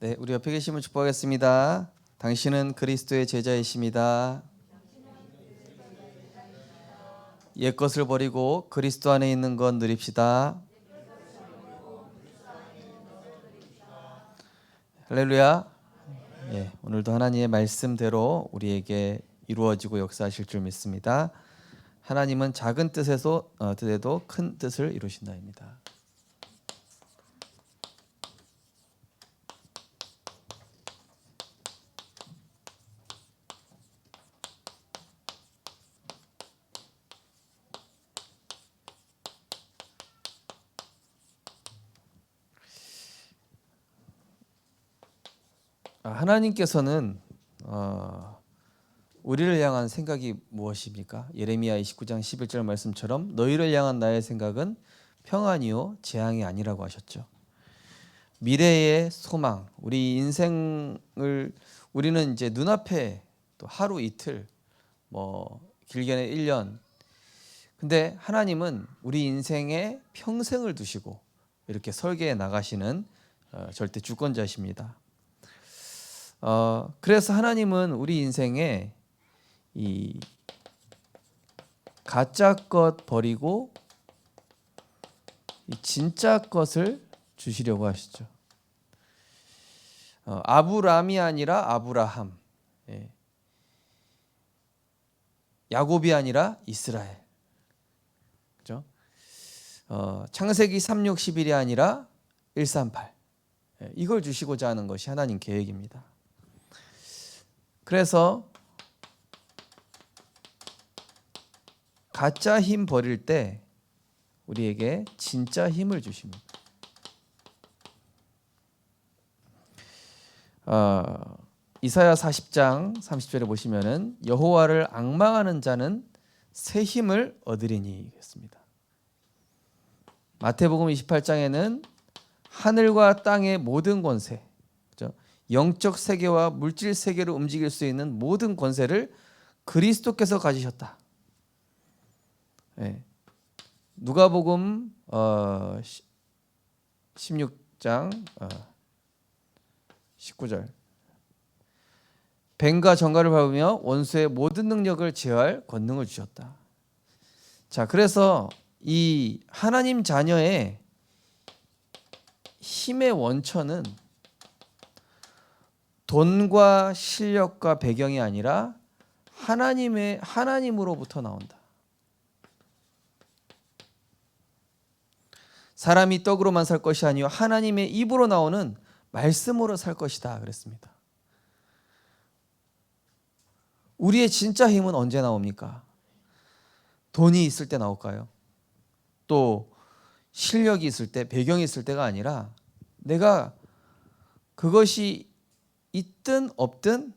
네, 우리 옆에 계시면 축복하겠습니다. 당신은 그리스도의 제자이십니다. 옛것을 버리고 그리스도 안에 있는 것 누립시다. 할렐루야. 예, 오늘도 하나님의 말씀대로 우리에게 이루어지고 역사하실 줄 믿습니다. 하나님은 작은 뜻에도 큰 뜻을 이루신다입니다. 하나님께서는 우리를 향한 생각이 무엇입니까? 예레미야 29장 11절 말씀처럼 너희를 향한 나의 생각은 평안이요 재앙이 아니라고 하셨죠. 미래의 소망, 우리 인생을 우리는 이제 눈앞에 또 하루 이틀, 길게는 1년. 근데 하나님은 우리 인생에 평생을 두시고 이렇게 설계해 나가시는 절대 주권자십니다. 그래서 하나님은 우리 인생에 이 가짜 것 버리고 이 진짜 것을 주시려고 하시죠. 아브람이 아니라 아브라함, 야곱이 아니라 이스라엘, 그죠? 창세기 3:6-11이 아니라 138, 이걸 주시고자 하는 것이 하나님 계획입니다. 그래서 가짜 힘 버릴 때 우리에게 진짜 힘을 주십니다. 이사야 40장 30절에 보시면은 여호와를 앙망하는 자는 새 힘을 얻으리니 했습니다. 마태복음 28장에는 하늘과 땅의 모든 권세, 그죠? 영적 세계와 물질 세계를 움직일 수 있는 모든 권세를 그리스도께서 가지셨다. 누가복음 16장 19절 뱀과 정갈을 밟으며 원수의 모든 능력을 제어할 권능을 주셨다. 자, 그래서 이 하나님 자녀의 힘의 원천은 돈과 실력과 배경이 아니라 하나님으로부터 나온다. 사람이 떡으로만 살 것이 아니요 하나님의 입으로 나오는 말씀으로 살 것이다 그랬습니다. 우리의 진짜 힘은 언제 나옵니까? 돈이 있을 때 나올까요? 또 실력이 있을 때, 배경이 있을 때가 아니라 내가 그것이 있든 없든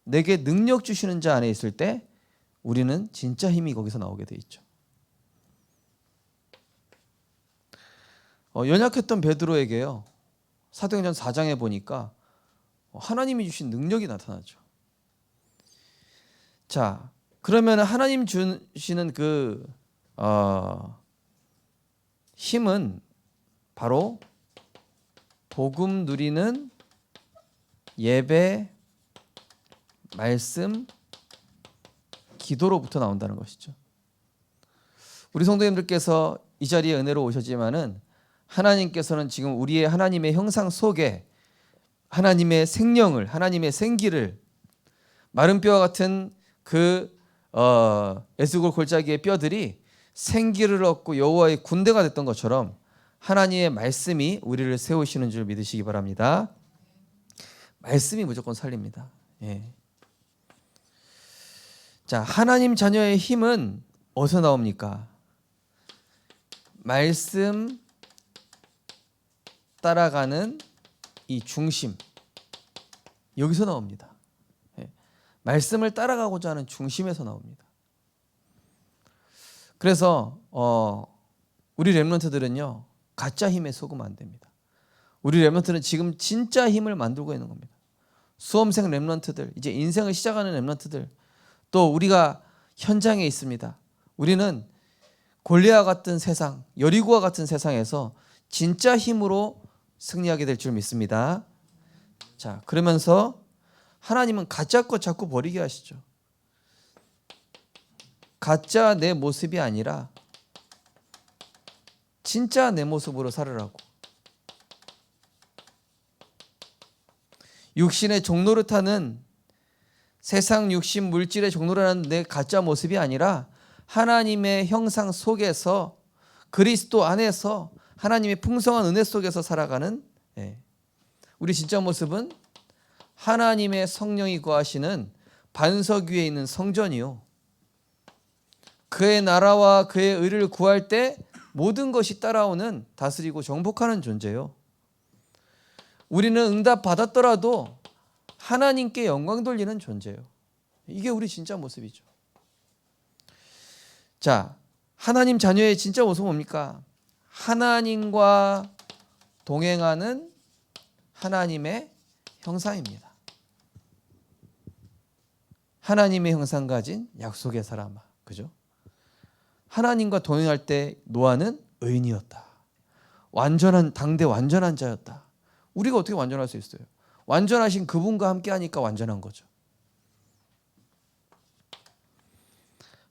내게 능력 주시는 자 안에 있을 때 우리는 진짜 힘이 거기서 나오게 돼 있죠. 연약했던 베드로에게요, 사도행전 4장에 보니까 하나님이 주신 능력이 나타나죠. 자, 그러면 하나님 주시는 그 힘은 바로 복음 누리는 예배, 말씀, 기도로부터 나온다는 것이죠. 우리 성도님들께서 이 자리에 은혜로 오셨지만은 하나님께서는 지금 우리의 하나님의 형상 속에 하나님의 생명을, 하나님의 생기를, 마른 뼈와 같은 그 에스골 골짜기의 뼈들이 생기를 얻고 여호와의 군대가 됐던 것처럼 하나님의 말씀이 우리를 세우시는 줄 믿으시기 바랍니다. 말씀이 무조건 살립니다. 자, 하나님 자녀의 힘은 어디서 나옵니까? 말씀 따라가는 이 중심, 여기서 나옵니다. 말씀을 따라가고자 하는 중심에서 나옵니다. 그래서 우리 렘넌트들은요, 가짜 힘에 속으면 안 됩니다. 우리 렘넌트는 지금 진짜 힘을 만들고 있는 겁니다. 수험생 렘넌트들, 이제 인생을 시작하는 렘넌트들, 또 우리가 현장에 있습니다. 우리는 골리앗 같은 세상, 여리고와 같은 세상에서 진짜 힘으로 승리하게 될 줄 믿습니다. 자, 그러면서 하나님은 가짜 것 자꾸 버리게 하시죠. 가짜 내 모습이 아니라 진짜 내 모습으로 살으라고. 육신의 종노릇하는 세상 육신 물질의 종노릇하는 내 가짜 모습이 아니라 하나님의 형상 속에서 그리스도 안에서 하나님의 풍성한 은혜 속에서 살아가는 우리 진짜 모습은 하나님의 성령이 거하시는 반석 위에 있는 성전이요. 그의 나라와 그의 의를 구할 때 모든 것이 따라오는 다스리고 정복하는 존재요. 우리는 응답 받았더라도 하나님께 영광 돌리는 존재요. 이게 우리 진짜 모습이죠. 자, 하나님 자녀의 진짜 모습은 뭡니까? 하나님과 동행하는 하나님의 형상입니다. 하나님의 형상 가진 약속의 사람아, 그죠? 하나님과 동행할 때 노아는 의인이었다. 완전한 당대 완전한 자였다. 우리가 어떻게 완전할 수 있어요? 완전하신 그분과 함께 하니까 완전한 거죠.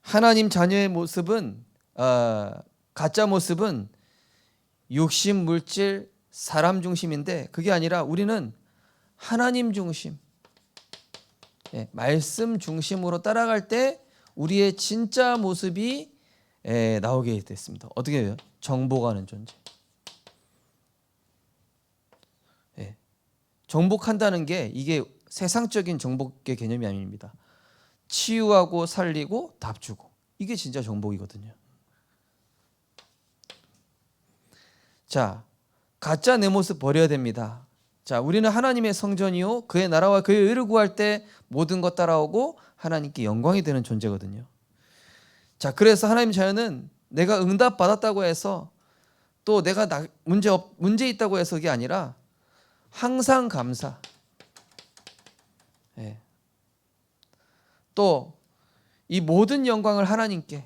하나님 자녀의 모습은 가짜 모습은 육신, 물질, 사람 중심인데 그게 아니라 우리는 하나님 중심, 말씀 중심으로 따라갈 때 우리의 진짜 모습이 나오게 됐습니다. 어떻게 해요? 정복하는 존재. 정복한다는 게 이게 세상적인 정복의 개념이 아닙니다. 치유하고 살리고 답 주고, 이게 진짜 정복이거든요. 자, 가짜 내 모습 버려야 됩니다. 자, 우리는 하나님의 성전이요 그의 나라와 그의 의를 구할 때 모든 것 따라오고 하나님께 영광이 되는 존재거든요. 자, 그래서 하나님 자녀는 내가 응답 받았다고 해서 또 내가 문제 있다고 해서 그게 아니라 항상 감사. 또 이 모든 영광을 하나님께,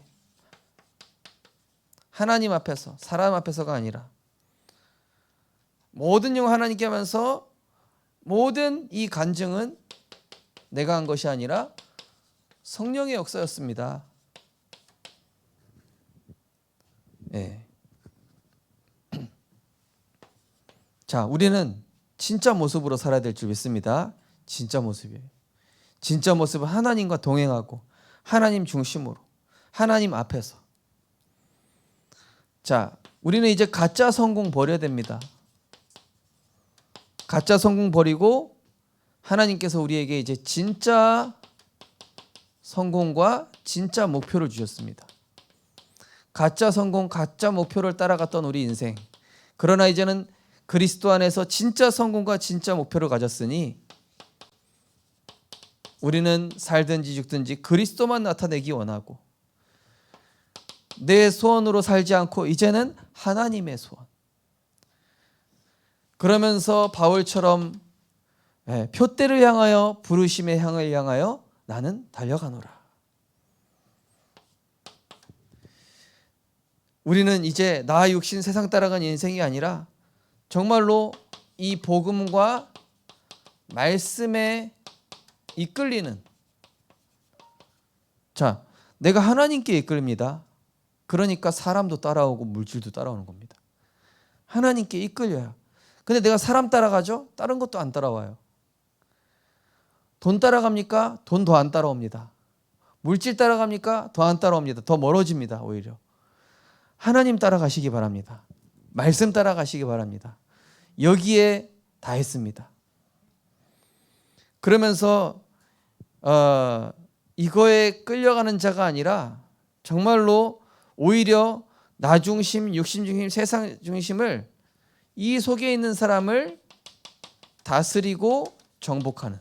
하나님 앞에서, 사람 앞에서가 아니라 모든 영광 하나님께 하면서 모든 이 간증은 내가 한 것이 아니라 성령의 역사였습니다. 자, 우리는 진짜 모습으로 살아야 될 줄 믿습니다. 진짜 모습이에요. 진짜 모습은 하나님과 동행하고 하나님 중심으로, 하나님 앞에서. 자, 우리는 이제 가짜 성공 버려야 됩니다. 가짜 성공 버리고 하나님께서 우리에게 이제 진짜 성공과 진짜 목표를 주셨습니다. 가짜 성공, 가짜 목표를 따라갔던 우리 인생. 그러나 이제는 그리스도 안에서 진짜 성공과 진짜 목표를 가졌으니 우리는 살든지 죽든지 그리스도만 나타내기 원하고 내 소원으로 살지 않고 이제는 하나님의 소원. 그러면서 바울처럼 표대를 향하여 부르심의 향을 향하여 나는 달려가노라. 우리는 이제 나 육신 세상 따라가는 인생이 아니라 정말로 이 복음과 말씀에 이끌리는, 자, 내가 하나님께 이끌립니다. 그러니까 사람도 따라오고 물질도 따라오는 겁니다. 하나님께 이끌려요. 근데 내가 사람 따라가죠? 다른 것도 안 따라와요. 돈 따라갑니까? 돈 더 안 따라옵니다. 물질 따라갑니까? 더 안 따라옵니다. 더 멀어집니다. 오히려 하나님 따라가시기 바랍니다. 말씀 따라가시기 바랍니다. 여기에 다 했습니다. 그러면서 이거에 끌려가는 자가 아니라 정말로 오히려 나 중심, 육신 중심, 세상 중심을, 이 속에 있는 사람을 다스리고 정복하는,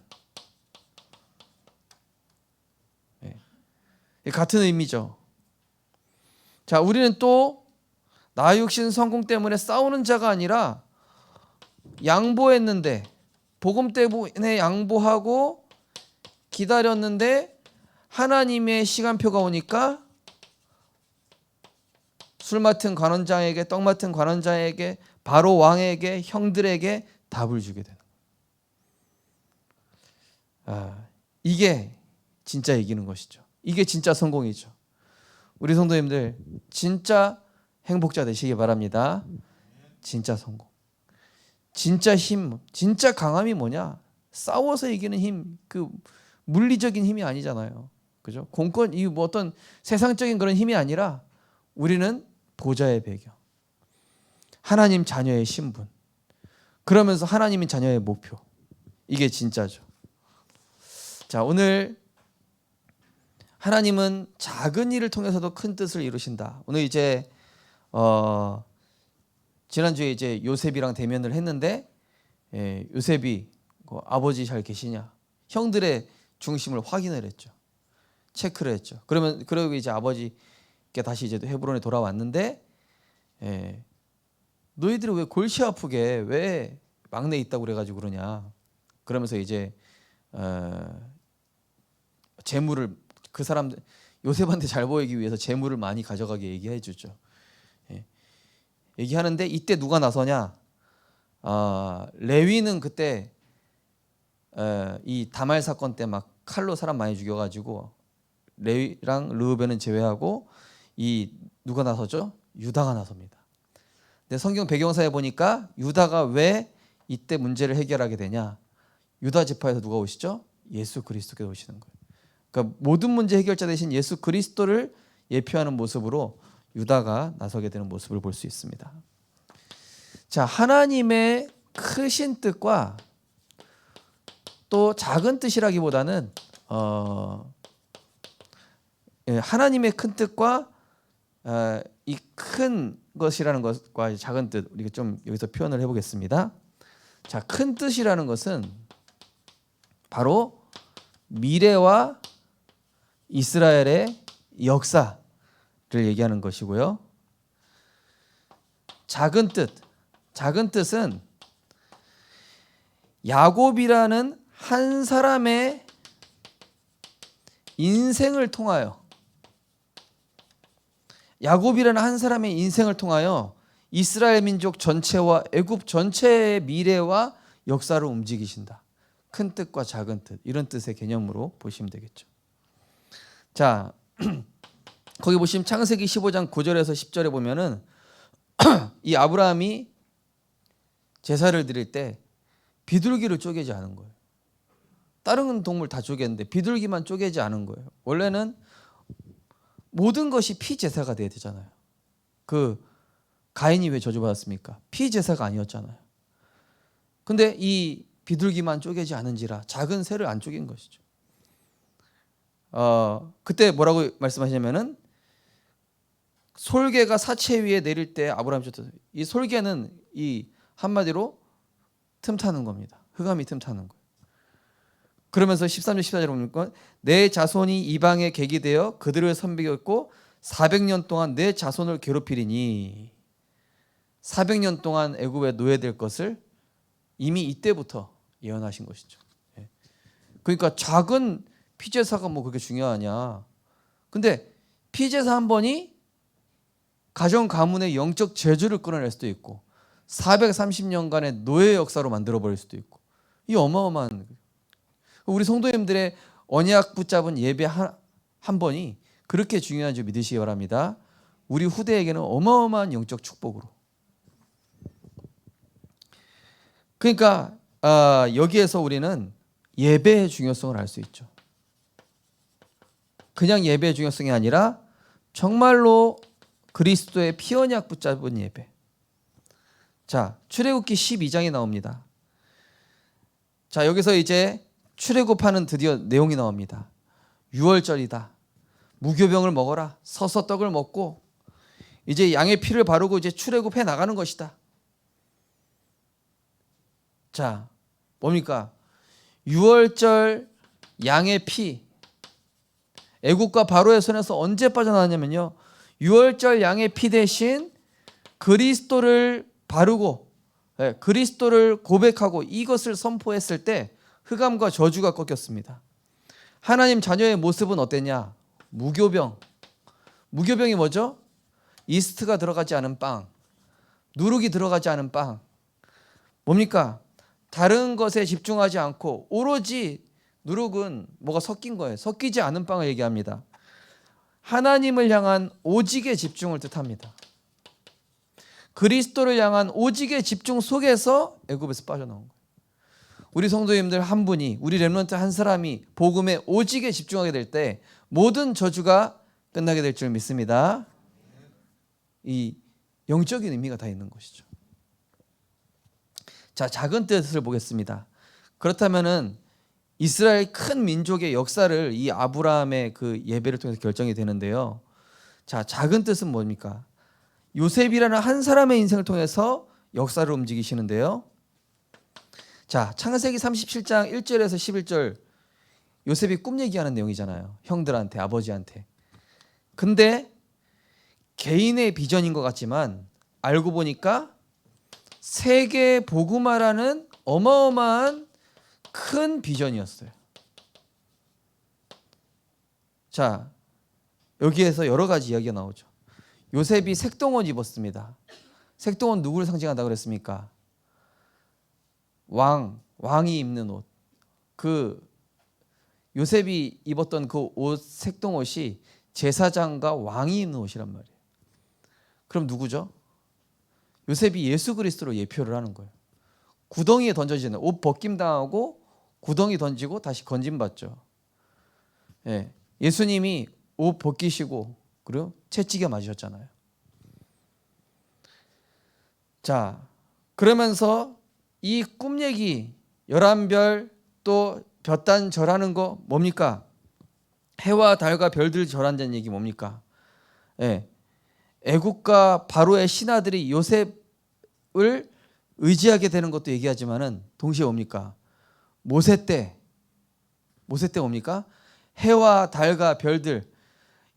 같은 의미죠. 자, 우리는 또 나 육신 성공 때문에 싸우는 자가 아니라 양보했는데, 복음 때문에 양보하고 기다렸는데 하나님의 시간표가 오니까 술 맡은 관원장에게, 떡 맡은 관원장에게, 바로 왕에게, 형들에게 답을 주게 되는. 이게 진짜 이기는 것이죠. 이게 진짜 성공이죠. 우리 성도님들 진짜 행복자 되시기 바랍니다. 진짜 성공. 진짜 힘, 진짜 강함이 뭐냐? 싸워서 이기는 힘, 그 물리적인 힘이 아니잖아요. 그죠? 공권, 이 뭐 어떤 세상적인 그런 힘이 아니라 우리는 보좌의 배경, 하나님 자녀의 신분, 그러면서 하나님인 자녀의 목표. 이게 진짜죠. 자, 오늘 하나님은 작은 일을 통해서도 큰 뜻을 이루신다. 오늘 이제 지난주에 이제 요셉이랑 대면을 했는데, 요셉이 아버지 잘 계시냐? 형들의 중심을 확인을 했죠. 체크를 했죠. 그러고 이제 아버지께 다시 이제 헤브론에 돌아왔는데, 너희들이 왜 골치 아프게 왜 막내 있다고 그래가지고 그러냐? 그러면서 이제 재물을 그 사람 요셉한테 잘 보이기 위해서 재물을 많이 가져가게 얘기해 주죠. 얘기하는데 이때 누가 나서냐? 레위는 그때 이 다말 사건 때 막 칼로 사람 많이 죽여가지고 레위랑 르우벤은 제외하고 이 누가 나서죠? 유다가 나섭니다. 근데 성경 배경사에 보니까 유다가 왜 이때 문제를 해결하게 되냐? 유다 지파에서 누가 오시죠? 예수 그리스도께서 오시는 거예요. 그러니까 모든 문제 해결자 대신 예수 그리스도를 예표하는 모습으로 유다가 나서게 되는 모습을 볼 수 있습니다. 자, 하나님의 크신 뜻과 또 작은 뜻이라기보다는 하나님의 큰 뜻과 이 큰 것이라는 것과 작은 뜻, 우리가 좀 여기서 표현을 해보겠습니다. 자, 큰 뜻이라는 것은 바로 미래와 이스라엘의 역사를 얘기하는 것이고요. 작은 뜻은 야곱이라는 한 사람의 인생을 통하여, 야곱이라는 한 사람의 인생을 통하여 이스라엘 민족 전체와 애굽 전체의 미래와 역사를 움직이신다. 큰 뜻과 작은 뜻, 이런 뜻의 개념으로 보시면 되겠죠. 자, 거기 보시면 창세기 15장 9절에서 10절에 보면은 이 아브라함이 제사를 드릴 때 비둘기를 쪼개지 않은 거예요. 다른 동물 다 쪼개는데 비둘기만 쪼개지 않은 거예요. 원래는 모든 것이 피제사가 돼야 되잖아요. 그 가인이 왜 저주받았습니까? 피제사가 아니었잖아요. 근데 이 비둘기만 쪼개지 않은지라 작은 새를 안 쪼갠 것이죠. 그때 뭐라고 말씀하시냐면은 솔개가 사체 위에 내릴 때 아브라함이 쫓았어요. 이 솔개는 이 한마디로 틈타는 겁니다. 흑암이 틈타는 거예요. 그러면서 13절 14절에 보니까 내 자손이 이방에 객이 되어 그들을 선비겼고 400년 동안 내 자손을 괴롭히리니, 400년 동안 애굽에 노예될 것을 이미 이때부터 예언하신 것이죠. 그러니까 작은 피제사가 뭐 그렇게 중요하냐? 근데 피제사 한 번이 가정 가문의 영적 저주를 끊어낼 수도 있고 430년간의 노예 역사로 만들어 버릴 수도 있고, 이 어마어마한, 우리 성도님들의 언약 붙잡은 예배 한 번이 그렇게 중요한 줄 믿으시기 바랍니다. 우리 후대에게는 어마어마한 영적 축복으로. 그러니까 여기에서 우리는 예배의 중요성을 알 수 있죠. 그냥 예배의 중요성이 아니라 정말로 그리스도의 피언약 붙잡은 예배. 자, 출애굽기 12장이 나옵니다. 자, 여기서 이제 출애굽하는 드디어 내용이 나옵니다. 6월절이다. 무교병을 먹어라. 서서 떡을 먹고 이제 양의 피를 바르고 이제 출애굽해 나가는 것이다. 자, 뭡니까? 6월절 양의 피, 애국과 바로의 손에서 언제 빠져나왔냐면요, 6월절 양의 피 대신 그리스도를 바르고 그리스도를 고백하고 이것을 선포했을 때 흑암과 저주가 꺾였습니다. 하나님 자녀의 모습은 어땠냐? 무교병. 무교병이 뭐죠? 이스트가 들어가지 않은 빵, 누룩이 들어가지 않은 빵. 뭡니까? 다른 것에 집중하지 않고 오로지 누룩은 뭐가 섞인 거예요. 섞이지 않은 빵을 얘기합니다. 하나님을 향한 오직의 집중을 뜻합니다. 그리스도를 향한 오직의 집중 속에서 애굽에서 빠져나온 거예요. 우리 성도님들 한 분이, 우리 렘넌트 한 사람이 복음에 오직에 집중하게 될 때 모든 저주가 끝나게 될 줄 믿습니다. 이 영적인 의미가 다 있는 것이죠. 자, 작은 뜻을 보겠습니다. 그렇다면은 이스라엘 큰 민족의 역사를 이 아브라함의 그 예배를 통해서 결정이 되는데요. 자, 작은 뜻은 뭡니까? 요셉이라는 한 사람의 인생을 통해서 역사를 움직이시는데요. 자, 창세기 37장 1절에서 11절 요셉이 꿈 얘기하는 내용이잖아요. 형들한테, 아버지한테. 근데 개인의 비전인 것 같지만 알고 보니까 세계 복음화라는 어마어마한 큰 비전이었어요. 자, 여기에서 여러 가지 이야기가 나오죠. 요셉이 색동옷 입었습니다. 색동옷 누구를 상징한다 그랬습니까? 왕이 입는 옷. 그 요셉이 입었던 그 옷, 색동옷이 제사장과 왕이 입는 옷이란 말이에요. 그럼 누구죠? 요셉이 예수 그리스도로 예표를 하는 거예요. 구덩이에 던져지는, 옷 벗김 당하고 구덩이 던지고 다시 건짐받죠. 예, 예수님이 옷 벗기시고 그리고 채찍에 맞으셨잖아요. 자, 그러면서 이 꿈 얘기, 11별 또 볕단 절하는 거 뭡니까? 해와 달과 별들 절한다는 얘기 뭡니까? 예, 애국과 바로의 신하들이 요셉을 의지하게 되는 것도 얘기하지만은 동시에 뭡니까? 모세 때 뭡니까? 해와 달과 별들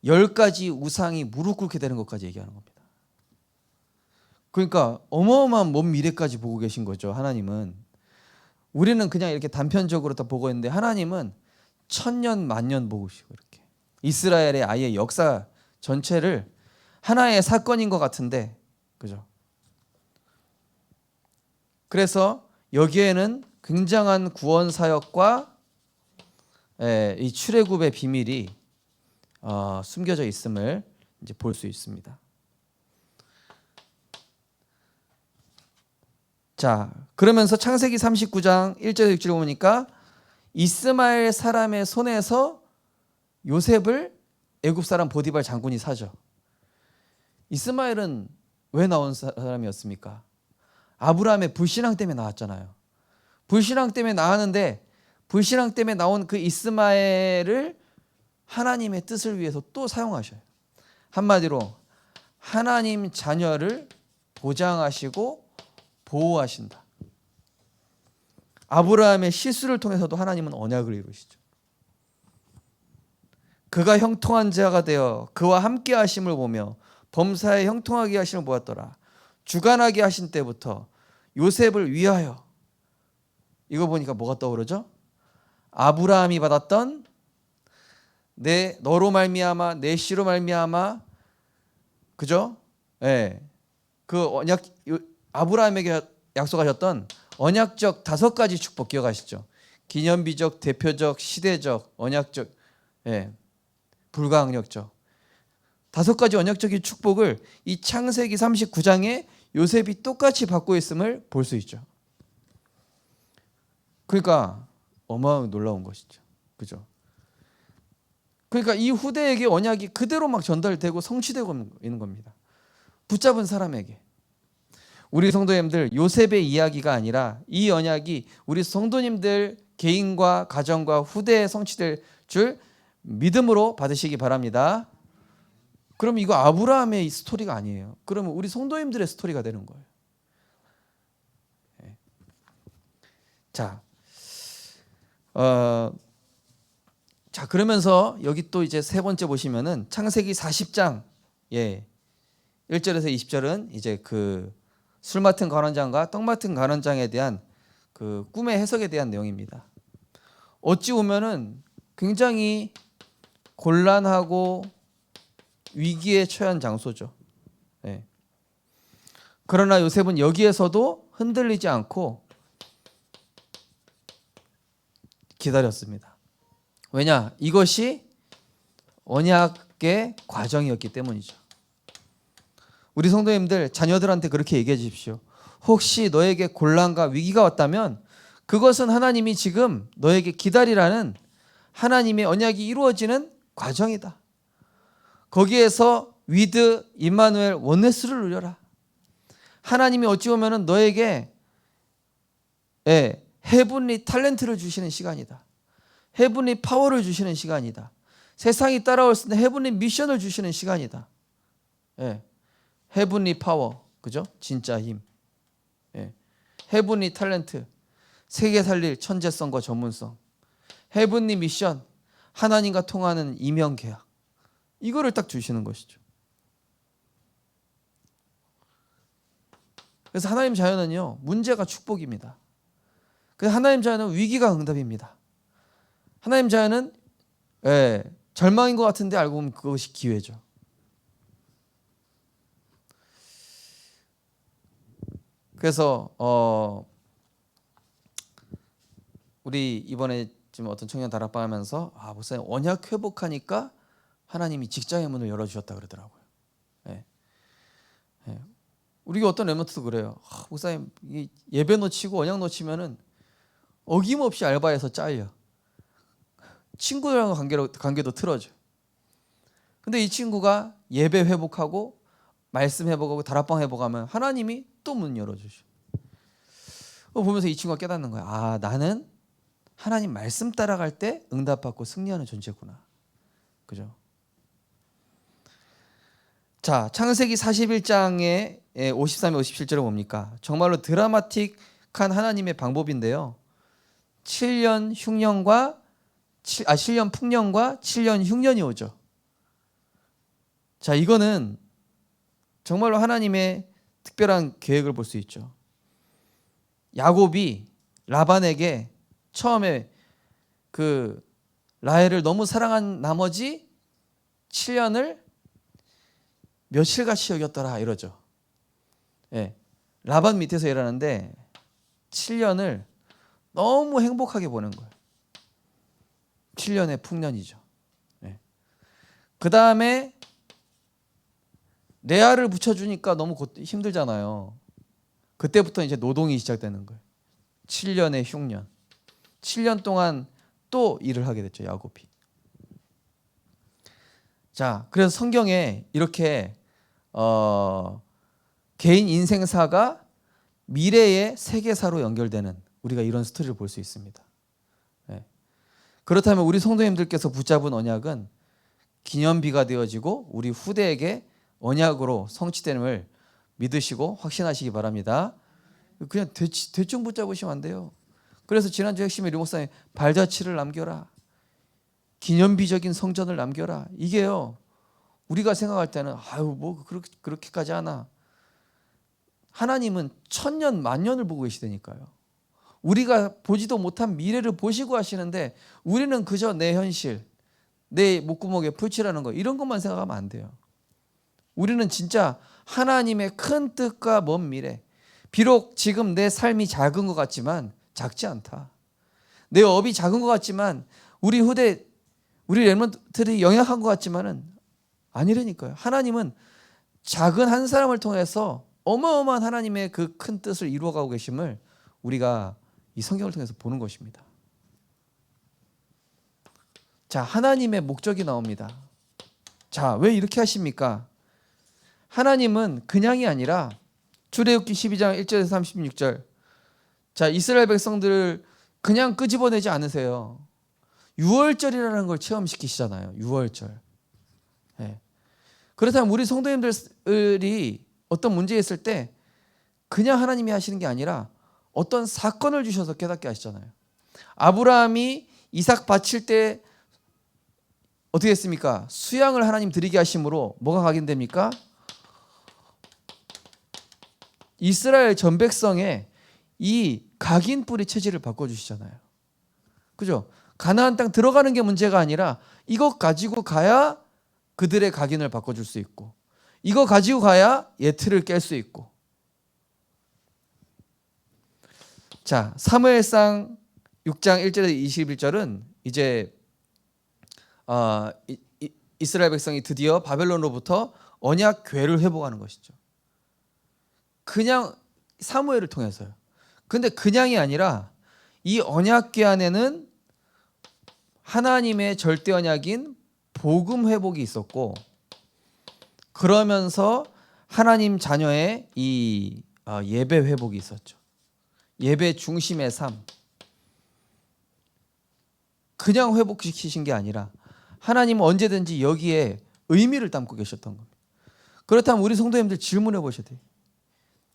10가지 우상이 무릎 꿇게 되는 것까지 얘기하는 겁니다. 그러니까 어마어마한 먼 미래까지 보고 계신 거죠. 하나님은. 우리는 그냥 이렇게 단편적으로 다 보고 있는데 하나님은 천년 만년 보고 계시고 이렇게 이스라엘의 아예 역사 전체를 하나의 사건인 것 같은데, 그죠? 그래서 여기에는 굉장한 구원 사역과 이 출애굽의 비밀이 숨겨져 있음을 이제 볼 수 있습니다. 자, 그러면서 창세기 39장 1절 6절 보니까 이스마엘 사람의 손에서 요셉을 애굽 사람 보디발 장군이 사죠. 이스마엘은 왜 나온 사람이었습니까? 아브라함의 불신앙 때문에 나왔잖아요. 불신앙 때문에 나왔는데 불신앙 때문에 나온 그 이스마엘을 하나님의 뜻을 위해서 또 사용하셔요. 한마디로 하나님 자녀를 보장하시고 보호하신다. 아브라함의 실수를 통해서도 하나님은 언약을 이루시죠. 그가 형통한 자가 되어 그와 함께 하심을 보며 범사에 형통하게 하심을 보았더라. 주관하게 하신 때부터 요셉을 위하여, 이거 보니까 뭐가 떠오르죠? 아브라함이 받았던 너로 말미암아 내 씨로 말미암아, 그죠? 예. 그 언약, 아브라함에게 약속하셨던 언약적 5가지 축복 기억하시죠? 기념비적, 대표적, 시대적, 언약적, 불가항력적 5가지 언약적인 축복을 이 창세기 39장에 요셉이 똑같이 받고 있음을 볼 수 있죠. 그러니까 어마어마하게 놀라운 것이죠. 그죠? 그러니까 이 후대에게 언약이 그대로 막 전달되고 성취되고 있는 겁니다. 붙잡은 사람에게. 우리 성도님들, 요셉의 이야기가 아니라 이 언약이 우리 성도님들 개인과 가정과 후대에 성취될 줄 믿음으로 받으시기 바랍니다. 그럼 이거 아브라함의 스토리가 아니에요. 그러면 우리 성도님들의 스토리가 되는 거예요. 자, 그러면서 여기 또 이제 세 번째 보시면은 창세기 40장 1절에서 20절은 이제 그 술 맡은 관원장과 떡 맡은 관원장에 대한 그 꿈의 해석에 대한 내용입니다. 어찌 보면은 굉장히 곤란하고 위기에 처한 장소죠. 그러나 요셉은 여기에서도 흔들리지 않고 기다렸습니다. 왜냐? 이것이 언약의 과정이었기 때문이죠. 우리 성도님들 자녀들한테 그렇게 얘기해 주십시오. 혹시 너에게 곤란과 위기가 왔다면 그것은 하나님이 지금 너에게 기다리라는 하나님의 언약이 이루어지는 과정이다. 거기에서 위드 임마누엘 원네스를 누려라. 하나님이 어찌 보면은 너에게 헤븐리 탤런트를 주시는 시간이다. 헤븐리 파워를 주시는 시간이다. 세상이 따라올 수 있는 헤븐리 미션을 주시는 시간이다. 헤븐리 파워, 그죠? 진짜 힘. 헤븐리 탤런트, 세계 살릴 천재성과 전문성. 헤븐리 미션, 하나님과 통하는 이명 계약. 이거를 딱 주시는 것이죠. 그래서 하나님 자녀는요, 문제가 축복입니다. 그래서 하나님 자녀는 위기가 응답입니다. 하나님 자녀는 절망인 것 같은데 알고 보면 그것이 기회죠. 그래서 우리 이번에 지금 어떤 청년 다락방 하면서 목사님 언약 회복하니까 하나님이 직장의 문을 열어주셨다 그러더라고요. 우리 어떤 렘넌트도 그래요. 목사님 예배 놓치고 언약 놓치면은 어김없이 알바에서 잘려. 친구들하고 관계도 틀어져. 근데 이 친구가 예배 회복하고 말씀 회복하고 다락방 회복하면 하나님이 또 문 열어주셔. 보면서 이 친구가 깨닫는 거야. 나는 하나님 말씀 따라갈 때 응답받고 승리하는 존재구나. 그죠? 자, 창세기 41장의 53, 57절은 뭡니까? 정말로 드라마틱한 하나님의 방법인데요. 7년 풍년과 7년 흉년이 오죠. 자, 이거는 정말로 하나님의 특별한 계획을 볼 수 있죠. 야곱이 라반에게 처음에 그 라헬을 너무 사랑한 나머지 7년을 며칠같이 여겼더라 이러죠. 라반 밑에서 일하는데 7년을 너무 행복하게 보는 거예요. 7년의 풍년이죠. 그 다음에 레아를 붙여주니까 너무 힘들잖아요. 그때부터 이제 노동이 시작되는 거예요. 7년의 흉년. 7년 동안 또 일을 하게 됐죠, 야곱이. 자, 그래서 성경에 이렇게 개인 인생사가 미래의 세계사로 연결되는 우리가 이런 스토리를 볼 수 있습니다. 그렇다면 우리 성도님들께서 붙잡은 언약은 기념비가 되어지고 우리 후대에게 언약으로 성취됨을 믿으시고 확신하시기 바랍니다. 그냥 대충 붙잡으시면 안 돼요. 그래서 지난주 핵심에 류 목사님 발자취를 남겨라. 기념비적인 성전을 남겨라. 이게요. 우리가 생각할 때는 뭐 그렇게까지 하나. 하나님은 천년 만년을 보고 계시다니까요. 우리가 보지도 못한 미래를 보시고 하시는데 우리는 그저 내 현실, 내 목구멍에 풀칠하는 거 이런 것만 생각하면 안 돼요. 우리는 진짜 하나님의 큰 뜻과 먼 미래. 비록 지금 내 삶이 작은 것 같지만 작지 않다. 내 업이 작은 것 같지만 우리 후대, 우리 렘넌트들이 영향한 것 같지만은 아니라니까요. 하나님은 작은 한 사람을 통해서 어마어마한 하나님의 그 큰 뜻을 이루어가고 계심을 우리가 이 성경을 통해서 보는 것입니다. 자, 하나님의 목적이 나옵니다. 자, 왜 이렇게 하십니까? 하나님은 그냥이 아니라 출애굽기 12장 1절에서 36절. 자, 이스라엘 백성들을 그냥 끄집어내지 않으세요. 유월절이라는 걸 체험시키시잖아요. 유월절. 그렇다면 우리 성도님들이 어떤 문제에 있을 때 그냥 하나님이 하시는 게 아니라 어떤 사건을 주셔서 깨닫게 하시잖아요. 아브라함이 이삭 바칠 때 어떻게 했습니까? 수양을 하나님 드리게 하심으로 뭐가 각인됩니까? 이스라엘 전 백성의 이 각인뿌리 체질을 바꿔주시잖아요. 그죠? 가나안 땅 들어가는 게 문제가 아니라 이것 가지고 가야 그들의 각인을 바꿔줄 수 있고 이거 가지고 가야 예틀을 깰 수 있고. 자, 사무엘상 6장 1절에서 21절은 이제 이스라엘 백성이 드디어 바벨론으로부터 언약 궤를 회복하는 것이죠. 그냥 사무엘을 통해서요. 근데 그냥이 아니라 이 언약궤 안에는 하나님의 절대 언약인 복음 회복이 있었고, 그러면서 하나님 자녀의 이 예배 회복이 있었죠. 예배 중심의 삶. 그냥 회복시키신 게 아니라 하나님은 언제든지 여기에 의미를 담고 계셨던 겁니다. 그렇다면 우리 성도님들 질문해 보셔야 돼요.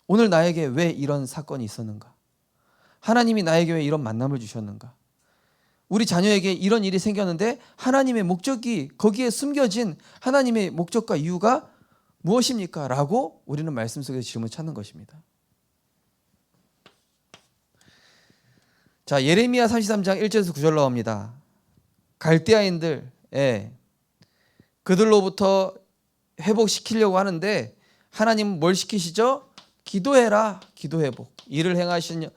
오늘 나에게 왜 이런 사건이 있었는가? 하나님이 나에게 왜 이런 만남을 주셨는가? 우리 자녀에게 이런 일이 생겼는데 하나님의 목적이, 거기에 숨겨진 하나님의 목적과 이유가 무엇입니까? 라고 우리는 말씀 속에서 질문을 찾는 것입니다. 자, 예레미야 33장 1절에서 9절 나옵니다. 갈대아인들, 그들로부터 회복시키려고 하는데 하나님은 뭘 시키시죠? 기도해라. 기도 회복. 일을 행하신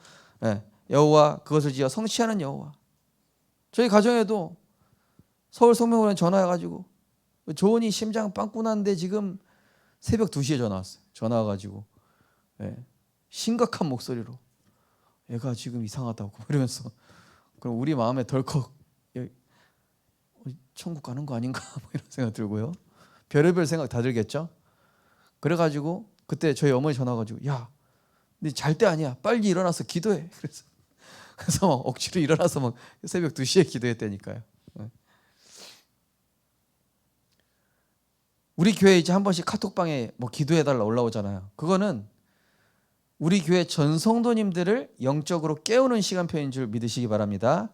여호와, 그것을 지어 성취하는 여호와. 저희 가정에도 서울 성명원에 전화해가지고 조은이 심장 빵꾸 났는데 지금 새벽 2시에 전화 왔어요. 전화 와가지고 심각한 목소리로 애가 지금 이상하다고 이러면서, 그럼 우리 마음에 덜컥 천국 가는 거 아닌가 이런 생각 들고요. 별의별 생각 다 들겠죠. 그래가지고 그때 저희 어머니 전화 와가지고 야, 네 잘 때 아니야. 빨리 일어나서 기도해. 그래서 막 억지로 일어나서 막 새벽 2시에 기도했다니까요. 우리 교회 이제 한 번씩 카톡방에 뭐 기도해달라 올라오잖아요. 그거는 우리 교회 전 성도님들을 영적으로 깨우는 시간표인 줄 믿으시기 바랍니다.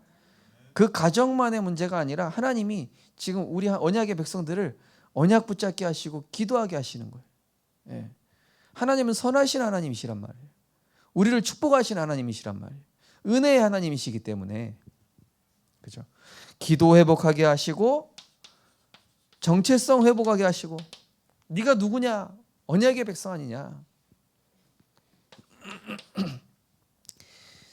그 가정만의 문제가 아니라 하나님이 지금 우리 언약의 백성들을 언약 붙잡게 하시고 기도하게 하시는 거예요. 하나님은 선하신 하나님이시란 말이에요. 우리를 축복하신 하나님이시란 말이에요. 은혜의 하나님이시기 때문에, 그죠? 기도 회복하게 하시고 정체성 회복하게 하시고, 네가 누구냐? 언약의 백성 아니냐?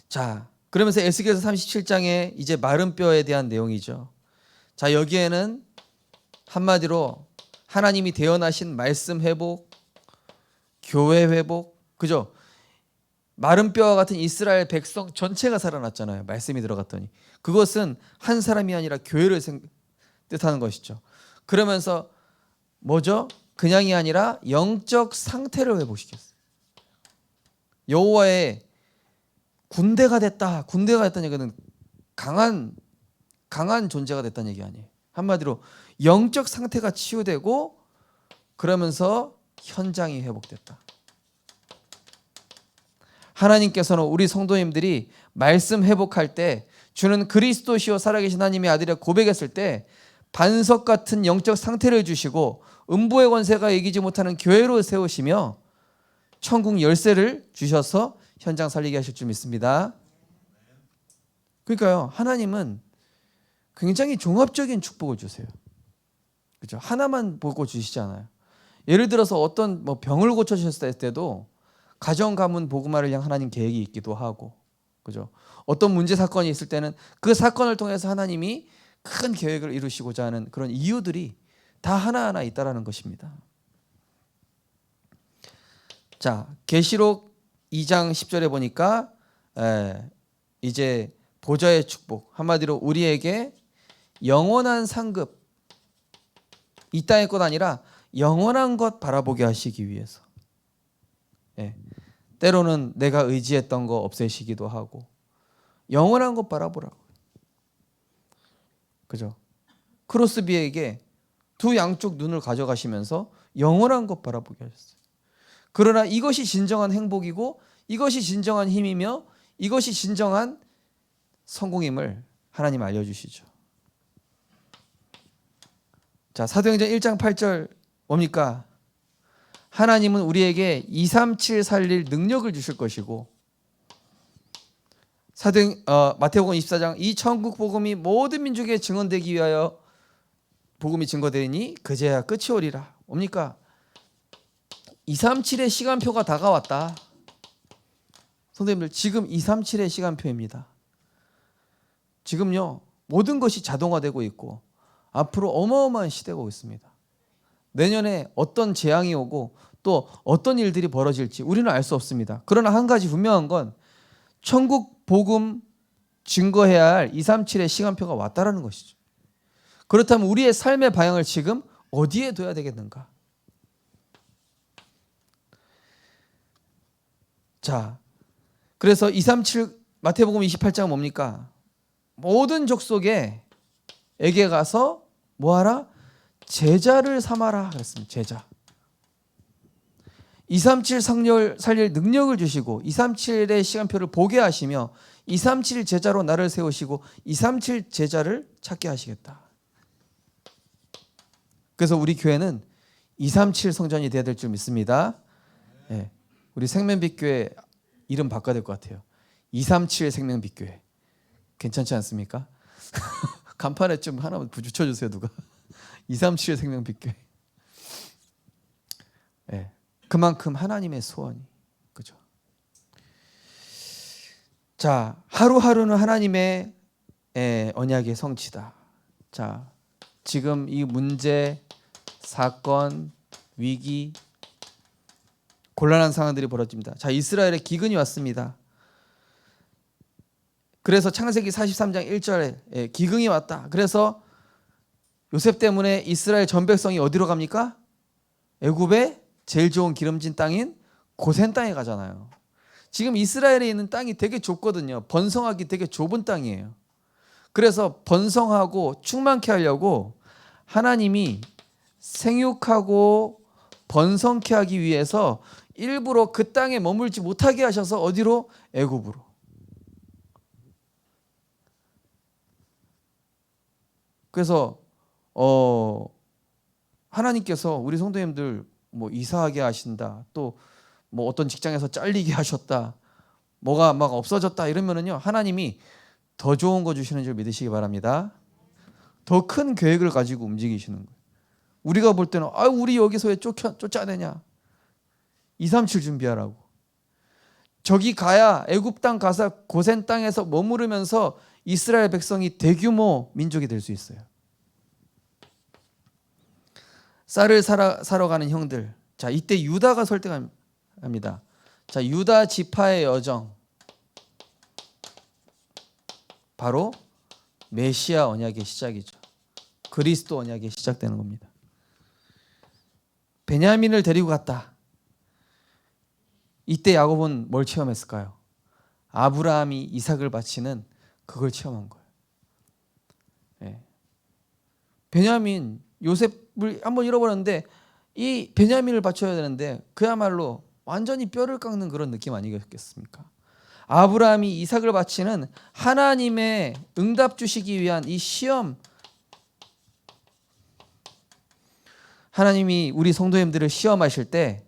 자, 그러면서 에스겔서 37장에 이제 마른 뼈에 대한 내용이죠. 자, 여기에는 한마디로 하나님이 대언하신 말씀 회복, 교회 회복, 그죠? 마른 뼈와 같은 이스라엘 백성 전체가 살아났잖아요. 말씀이 들어갔더니. 그것은 한 사람이 아니라 교회를 뜻하는 것이죠. 그러면서 뭐죠? 그냥이 아니라 영적 상태를 회복시켰어요. 여호와의 군대가 됐다. 군대가 됐다는 얘기는 강한 존재가 됐다는 얘기 아니에요. 한마디로 영적 상태가 치유되고, 그러면서 현장이 회복됐다. 하나님께서는 우리 성도님들이 말씀 회복할 때, 주는 그리스도시요 살아계신 하나님의 아들이라 고백했을 때 반석 같은 영적 상태를 주시고 음부의 권세가 이기지 못하는 교회로 세우시며 천국 열쇠를 주셔서 현장 살리게 하실 줄 믿습니다. 그러니까요, 하나님은 굉장히 종합적인 축복을 주세요. 그죠? 하나만 보고 주시지 않아요. 예를 들어서 어떤 병을 고쳐주셨을 때도 가정 가문 복음화를 향한 하나님 계획이 있기도 하고, 그죠? 어떤 문제 사건이 있을 때는 그 사건을 통해서 하나님이 큰 계획을 이루시고자 하는 그런 이유들이 다 하나하나 있다라는 것입니다. 자, 계시록 2장 10절에 보니까 이제 보좌의 축복, 한마디로 우리에게 영원한 상급, 이 땅의 것 아니라 영원한 것 바라보게 하시기 위해서, 때로는 내가 의지했던 거 없애시기도 하고 영원한 것 바라보라고. 그죠? 크로스비에게 두 양쪽 눈을 가져가시면서 영원한 것 바라보게 하셨어요. 그러나 이것이 진정한 행복이고 이것이 진정한 힘이며 이것이 진정한 성공임을 하나님 알려주시죠. 자, 사도행전 1장 8절 뭡니까? 하나님은 우리에게 237 살릴 능력을 주실 것이고, 마태복음 24장 이 천국 복음이 모든 민족에 증언되기 위하여 복음이 증거되니 그제야 끝이 오리라. 뭡니까? 237의 시간표가 다가왔다. 선생님들, 지금 237의 시간표입니다. 지금요, 모든 것이 자동화되고 있고 앞으로 어마어마한 시대가 오고 있습니다. 내년에 어떤 재앙이 오고 또 어떤 일들이 벌어질지 우리는 알 수 없습니다. 그러나 한 가지 분명한 건 천국 복음 증거해야 할 237의 시간표가 왔다라는 것이죠. 그렇다면 우리의 삶의 방향을 지금 어디에 둬야 되겠는가? 자, 그래서 237 마태복음 28장은 뭡니까? 모든 족속에 에게 가서 뭐하라? 제자를 삼아라 그랬습니다. 제자. 237 살릴 능력을 주시고 237의 시간표를 보게 하시며 237 제자로 나를 세우시고 237 제자를 찾게 하시겠다. 그래서 우리 교회는 237 성전이 되어야 될 줄 믿습니다. 네. 우리 생명빛교회 이름 바꿔야 될 것 같아요. 237 생명빛교회. 괜찮지 않습니까? 간판에 좀 하나 붙여주세요 누가. 237 생명빛교회. 네. 그만큼 하나님의 소원이 그죠. 자, 하루하루는 하나님의 언약의 성취다. 자, 지금 이 문제, 사건, 위기, 곤란한 상황들이 벌어집니다. 자, 이스라엘에 기근이 왔습니다. 그래서 창세기 43장 1절에 기근이 왔다. 그래서 요셉 때문에 이스라엘 전 백성이 어디로 갑니까? 애굽의 제일 좋은 기름진 땅인 고센 땅에 가잖아요. 지금 이스라엘에 있는 땅이 되게 좁거든요. 번성하기 되게 좁은 땅이에요. 그래서 번성하고 충만케 하려고 하나님이 생육하고 번성케 하기 위해서 일부러 그 땅에 머물지 못하게 하셔서 어디로? 애굽으로. 그래서 하나님께서 우리 성도님들 뭐 이사하게 하신다, 또 뭐 어떤 직장에서 잘리게 하셨다, 뭐가 막 없어졌다 이러면은요 하나님이 더 좋은 거 주시는 줄 믿으시기 바랍니다. 더 큰 계획을 가지고 움직이시는 거예요. 우리가 볼 때는 우리 여기서 왜 쫓아내냐? 237 준비하라고. 저기 가야 애굽 땅 가서 고센 땅에서 머무르면서 이스라엘 백성이 대규모 민족이 될 수 있어요. 쌀을 사러 가는 형들. 자, 이때 유다가 설득합니다. 자, 유다 지파의 여정. 바로 메시아 언약의 시작이죠. 그리스도 언약이 시작되는 겁니다. 베냐민을 데리고 갔다. 이때 야곱은 뭘 체험했을까요? 아브라함이 이삭을 바치는 그걸 체험한 거예요. 네. 베냐민, 요셉을 한번 잃어버렸는데 이 베냐민을 바쳐야 되는데 그야말로 완전히 뼈를 깎는 그런 느낌 아니겠습니까? 아브라함이 이삭을 바치는 하나님의 응답 주시기 위한 이 시험, 하나님이 우리 성도님들을 시험하실 때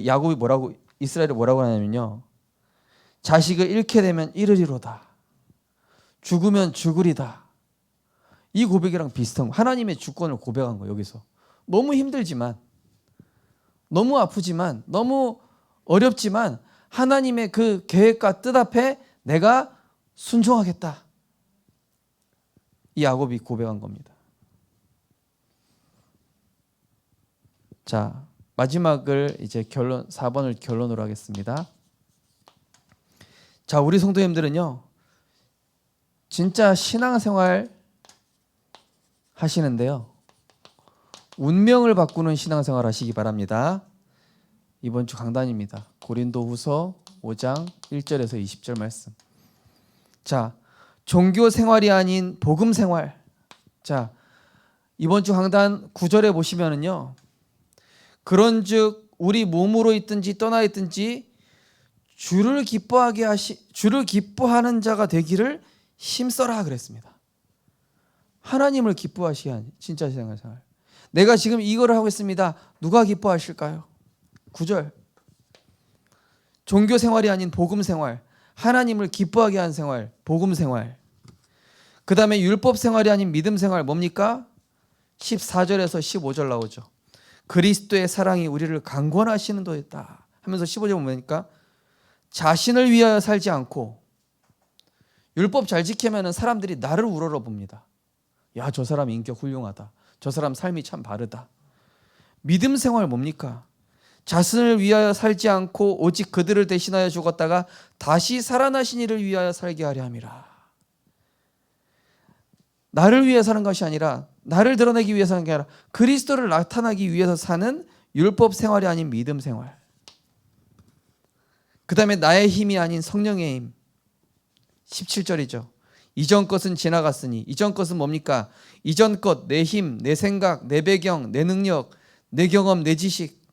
야곱이 뭐라고, 이스라엘이 뭐라고 하냐면요, 자식을 잃게 되면 잃으리로다, 죽으면 죽으리다. 이 고백이랑 비슷한 거. 하나님의 주권을 고백한 거. 여기서 너무 힘들지만, 너무 아프지만, 너무 어렵지만 하나님의 그 계획과 뜻 앞에 내가 순종하겠다. 이 야곱이 고백한 겁니다. 자, 마지막을 이제 4번을 결론으로 하겠습니다. 자, 우리 성도님들은요, 진짜 신앙생활 하시는데요, 운명을 바꾸는 신앙생활 하시기 바랍니다. 이번 주 강단입니다. 고린도후서 5장 1절에서 20절 말씀. 자, 종교 생활이 아닌 복음 생활. 자, 이번 주 강단 9절에 보시면은요, 그런즉 우리 몸으로 있든지 떠나 있든지 주를 기뻐하는 자가 되기를 힘써라 그랬습니다. 하나님을 기뻐하시게 하는 진짜 생활. 내가 지금 이거를 하고 있습니다. 누가 기뻐하실까요? 9절. 종교 생활이 아닌 복음 생활, 하나님을 기뻐하게 하는 생활, 복음 생활. 그 다음에 율법 생활이 아닌 믿음 생활, 뭡니까? 14절에서 15절 나오죠. 그리스도의 사랑이 우리를 강권하시는 도였다 하면서 15절 보니까 자신을 위하여 살지 않고, 율법 잘 지키면 사람들이 나를 우러러 봅니다. 야, 저 사람 인격 훌륭하다. 저 사람 삶이 참 바르다. 믿음 생활 뭡니까? 자신을 위하여 살지 않고 오직 그들을 대신하여 죽었다가 다시 살아나신 이를 위하여 살게 하려 함이라. 나를 위해 사는 것이 아니라, 나를 드러내기 위해서 사는 게 아니라 그리스도를 나타나기 위해서 사는 율법 생활이 아닌 믿음 생활. 그 다음에 나의 힘이 아닌 성령의 힘. 17절이죠. 이전 것은 지나갔으니. 이전 것은 뭡니까? 이전 것, 내 힘, 내 생각, 내 배경, 내 능력, 내 경험, 내 지식.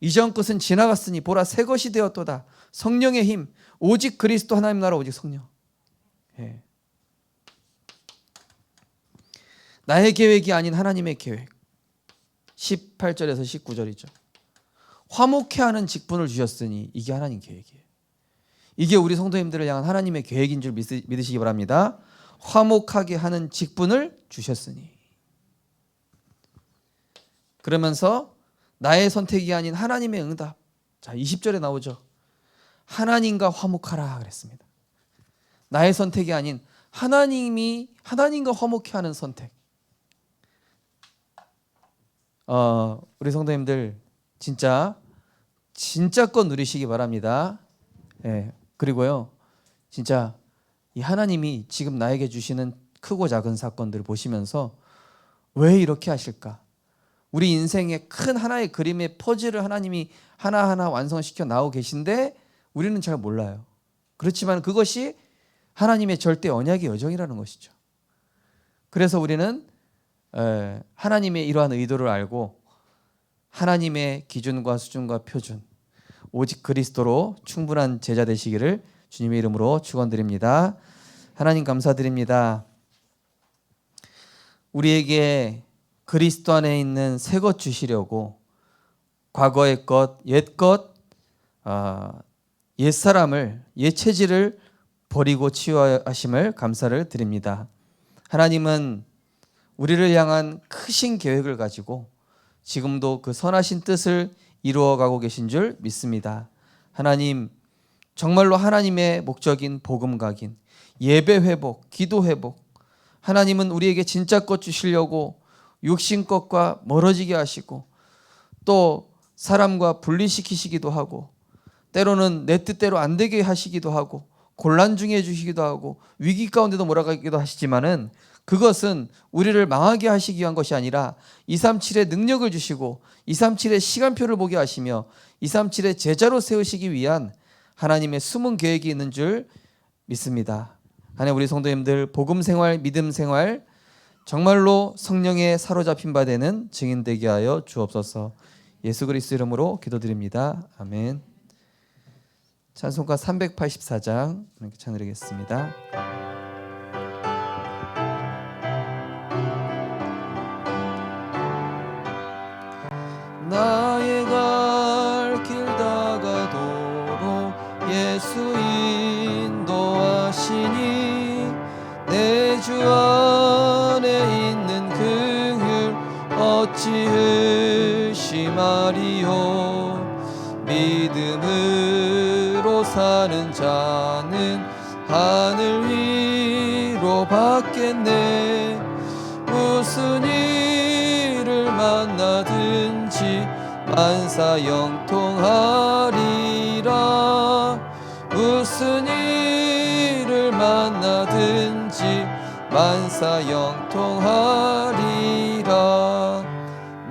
이전 것은 지나갔으니 보라 새 것이 되었도다. 성령의 힘. 오직 그리스도 하나님 나라 오직 성령. 예. 나의 계획이 아닌 하나님의 계획. 18절에서 19절이죠. 화목해 하는 직분을 주셨으니 이게 하나님 계획이에요. 이게 우리 성도님들을 향한 하나님의 계획인 줄 믿으시기 바랍니다. 화목하게 하는 직분을 주셨으니. 그러면서 나의 선택이 아닌 하나님의 응답. 자, 20절에 나오죠. 하나님과 화목하라 그랬습니다. 나의 선택이 아닌 하나님과 화목해 하는 선택. 우리 성도님들 진짜 것 누리시기 바랍니다. 예. 그리고요, 진짜 이 하나님이 지금 나에게 주시는 크고 작은 사건들을 보시면서 왜 이렇게 하실까? 우리 인생의 큰 하나의 그림의 퍼즐을 하나님이 하나하나 완성시켜 나오고 계신데 우리는 잘 몰라요. 그렇지만 그것이 하나님의 절대 언약의 여정이라는 것이죠. 그래서 우리는 하나님의 이러한 의도를 알고 하나님의 기준과 수준과 표준, 오직 그리스도로 충분한 제자 되시기를 주님의 이름으로 축원드립니다. 하나님 감사드립니다. 우리에게 그리스도 안에 있는 새 것 주시려고 과거의 것, 옛 것, 옛 사람을, 옛 체질을 버리고 치유하심을 감사를 드립니다. 하나님은 우리를 향한 크신 계획을 가지고 지금도 그 선하신 뜻을 이루어가고 계신 줄 믿습니다. 하나님, 정말로 하나님의 목적인 복음 각인, 예배 회복, 기도 회복, 하나님은 우리에게 진짜 것 주시려고 육신 것과 멀어지게 하시고 또 사람과 분리시키시기도 하고 때로는 내 뜻대로 안 되게 하시기도 하고 곤란 중에 해주시기도 하고 위기 가운데도 몰아가기도 하시지만은 그것은 우리를 망하게 하시기 위한 것이 아니라 237의 능력을 주시고 237의 시간표를 보게 하시며 237의 제자로 세우시기 위한 하나님의 숨은 계획이 있는 줄 믿습니다. 하나님, 우리 성도님들 복음 생활, 믿음 생활 정말로 성령에 사로잡힌 바 되는 증인 되게 하여 주옵소서. 예수 그리스도 이름으로 기도드립니다. 아멘. 찬송가 384장 이렇게 찬드리겠습니다. 나의 갈 길 다가도록 예수 인도하시니 내 주 안에 있는 긍휼 어찌 의심하리요. 믿음으로 사는 자는 하늘 위로 받겠네. 무슨 일을 만나든지 만사 영통하리라. 무슨 일을 만나든지 만사 영통하리라.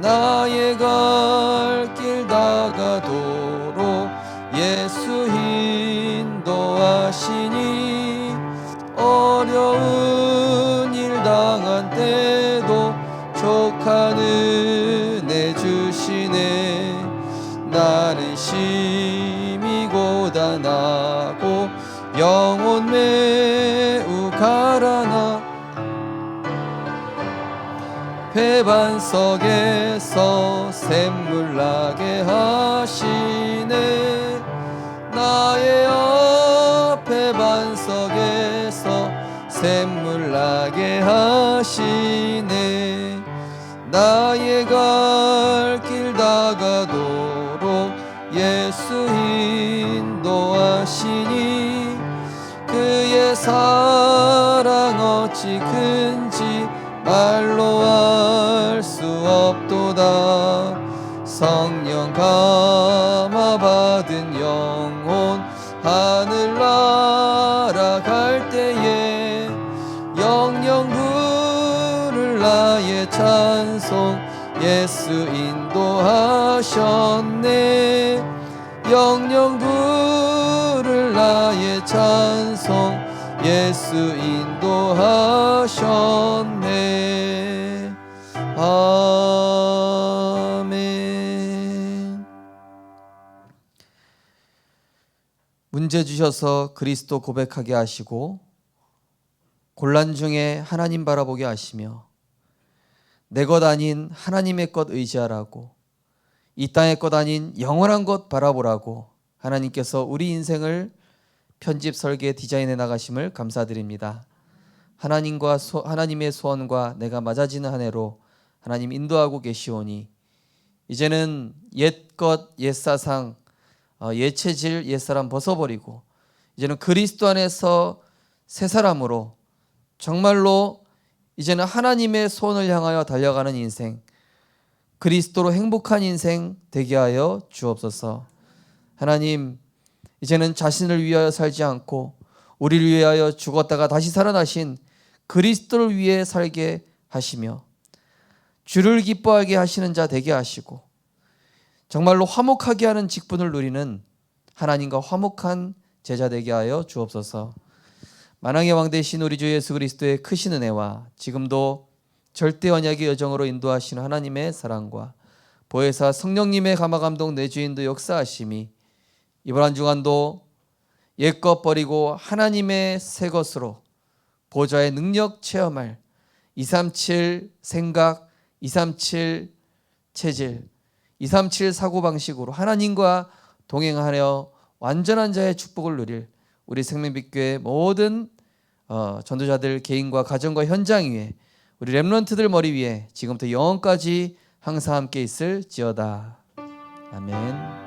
나의 갈 길 다가도록 예수 인도하시니 어려운 일 당한 때도 족한 은혜 주시네. 나는 심히 고단하고 영혼 매우 가라나 배반석에서 샘물 나게 하시네. 나의 앞에 반석에서 샘물 나게 하시네. 나의 갈 길 다가도록 예수 인도하시니 그의 사랑 어찌 큰지 말로 알 수 없도다. 성령 감화 받은 영혼 하늘 날아갈 때에 영영 부를 나의 찬송 예수 인도하셨네. 영영 부를 나의 찬송 예수 인도하셨네. 아멘. 문제 주셔서 그리스도 고백하게 하시고 곤란 중에 하나님 바라보게 하시며 내 것 아닌 하나님의 것 의지하라고, 이 땅의 것 아닌 영원한 것 바라보라고 하나님께서 우리 인생을 편집, 설계, 디자인해 나가심을 감사드립니다. 하나님의 소원과 내가 맞아지는 한 해로 하나님 인도하고 계시오니 이제는 옛것, 옛사상, 옛체질, 옛사람 벗어버리고 이제는 그리스도 안에서 새 사람으로 정말로 이제는 하나님의 소원을 향하여 달려가는 인생, 그리스도로 행복한 인생 되게 하여 주옵소서. 하나님, 이제는 자신을 위하여 살지 않고 우리를 위하여 죽었다가 다시 살아나신 그리스도를 위해 살게 하시며 주를 기뻐하게 하시는 자 되게 하시고 정말로 화목하게 하는 직분을 누리는 하나님과 화목한 제자 되게 하여 주옵소서. 만왕의 왕 되신 우리 주 예수 그리스도의 크신 은혜와 지금도 절대 언약의 여정으로 인도하시는 하나님의 사랑과 보혜사 성령님의 감화감동 내주인도 역사하심이 이번 한 주간도 옛것 버리고 하나님의 새 것으로 보좌의 능력 체험할 237 생각, 237 체질, 237 사고방식으로 하나님과 동행하여 완전한 자의 축복을 누릴 우리 생명빛교회 모든 전도자들 개인과 가정과 현장 위에 우리 렘넌트들 머리 위에 지금부터 영원까지 항상 함께 있을지어다. 아멘.